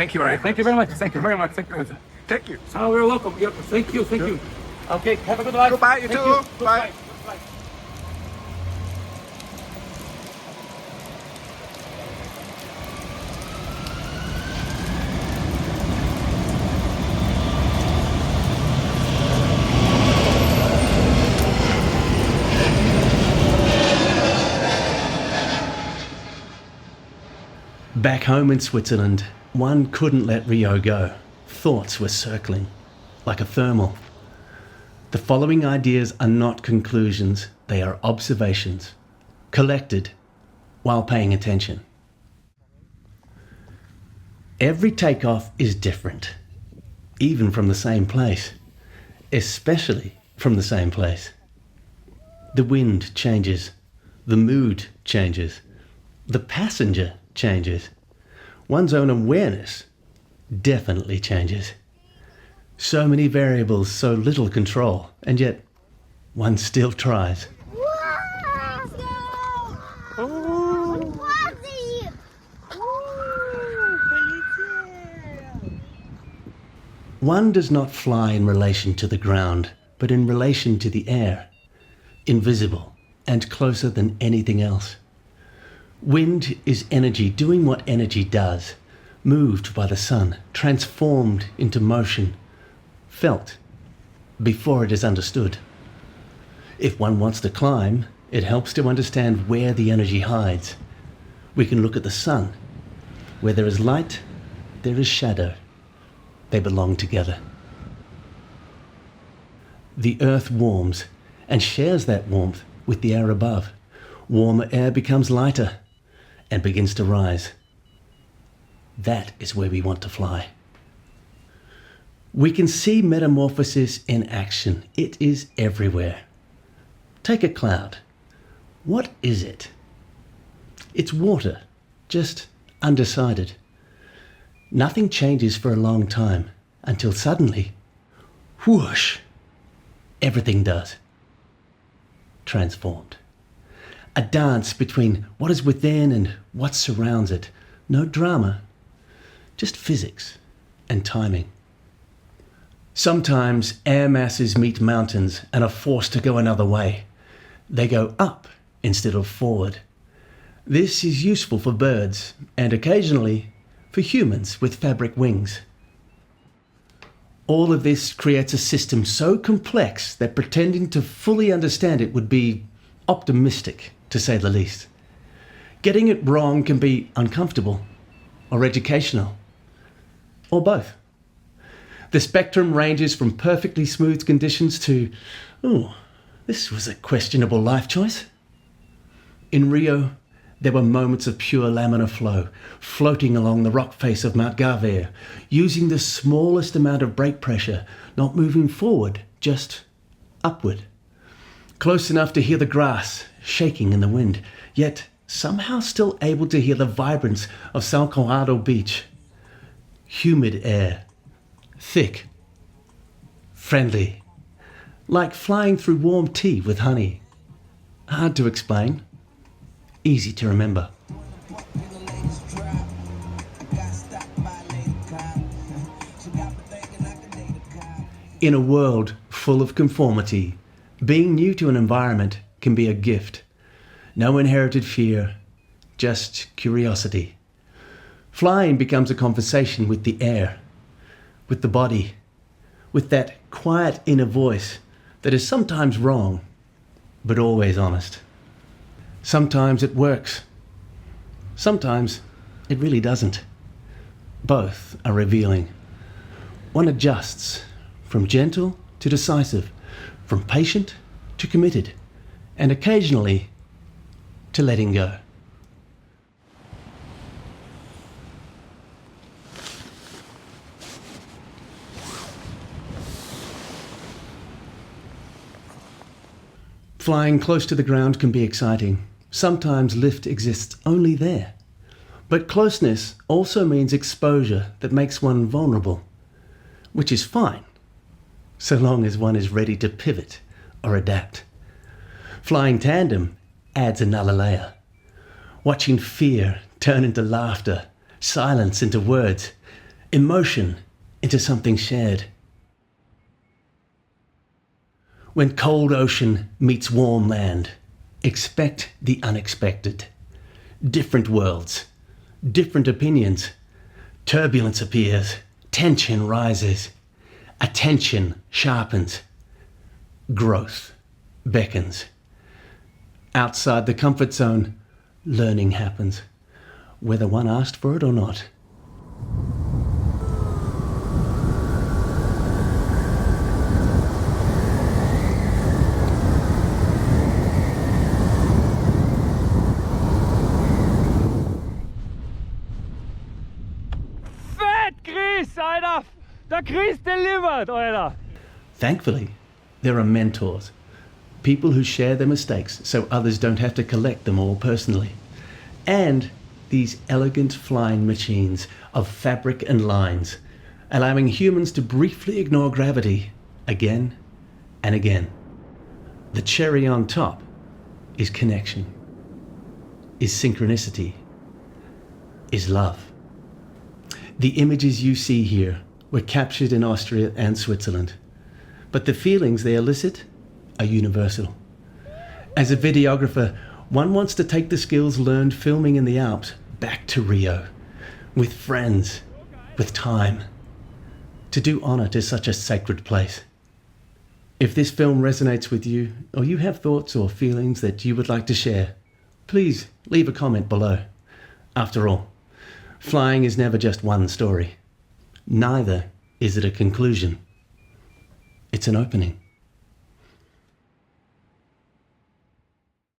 Thank you very much. Thank you very much. Thank you very much. Thank you. Thank you. Oh, you're welcome. Thank you. Thank you. Okay, have a good life. Goodbye, you Thank too. Goodbye. Bye. Goodbye. Back home in Switzerland, one couldn't let Rio go. Thoughts were circling, like a thermal. The following ideas are not conclusions, they are observations, collected while paying attention. Every takeoff is different, even from the same place, especially from the same place. The wind changes, the mood changes, the passenger changes. One's own awareness definitely changes. So many variables, so little control, and yet one still tries. Let's go! One does not fly in relation to the ground, but in relation to the air, invisible and closer than anything else. Wind is energy doing what energy does, moved by the sun, transformed into motion, felt before it is understood. If one wants to climb, it helps to understand where the energy hides. We can look at the sun. Where there is light, there is shadow. They belong together. The earth warms and shares that warmth with the air above. Warmer air becomes lighter and begins to rise. That is where we want to fly. We can see metamorphosis in action. It is everywhere. Take a cloud. What is it? It's water, just undecided. Nothing changes for a long time until suddenly, whoosh, everything does. Transformed. A dance between what is within and what surrounds it. No drama, just physics and timing. Sometimes air masses meet mountains and are forced to go another way. They go up instead of forward. This is useful for birds and occasionally for humans with fabric wings. All of this creates a system so complex that pretending to fully understand it would be optimistic, to say the least. Getting it wrong can be uncomfortable or educational, or both. The spectrum ranges from perfectly smooth conditions to, this was a questionable life choice. In Rio, there were moments of pure laminar flow, floating along the rock face of Mount Garver, using the smallest amount of brake pressure, not moving forward, just upward. Close enough to hear the grass shaking in the wind, yet somehow still able to hear the vibrance of São Conrado Beach. Humid air, thick, friendly, like flying through warm tea with honey. Hard to explain, easy to remember. In a world full of conformity, being new to an environment can be a gift. No inherited fear, just curiosity. Flying becomes a conversation with the air, with the body, with that quiet inner voice that is sometimes wrong, but always honest. Sometimes it works. Sometimes it really doesn't. Both are revealing. One adjusts from gentle to decisive, from patient to committed, and occasionally to letting go. Flying close to the ground can be exciting. Sometimes lift exists only there. But closeness also means exposure that makes one vulnerable, which is fine, so long as one is ready to pivot or adapt. Flying tandem adds another layer. Watching fear turn into laughter, silence into words, emotion into something shared. When cold ocean meets warm land, expect the unexpected. Different worlds, different opinions. Turbulence appears, tension rises, attention sharpens, growth beckons. Outside the comfort zone, learning happens, whether one asked for it or not. Chris, Alter! Der Chris delivered, Alter! Thankfully, there are mentors, people who share their mistakes so others don't have to collect them all personally. And these elegant flying machines of fabric and lines, allowing humans to briefly ignore gravity again and again. The cherry on top is connection, is synchronicity, is love. The images you see here were captured in Austria and Switzerland, but the feelings they elicit are universal. As a videographer, one wants to take the skills learned filming in the Alps back to Rio, with friends, with time, to do honor to such a sacred place. If this film resonates with you, or you have thoughts or feelings that you would like to share, please leave a comment below. After all, flying is never just one story. Neither is it a conclusion. It's an opening.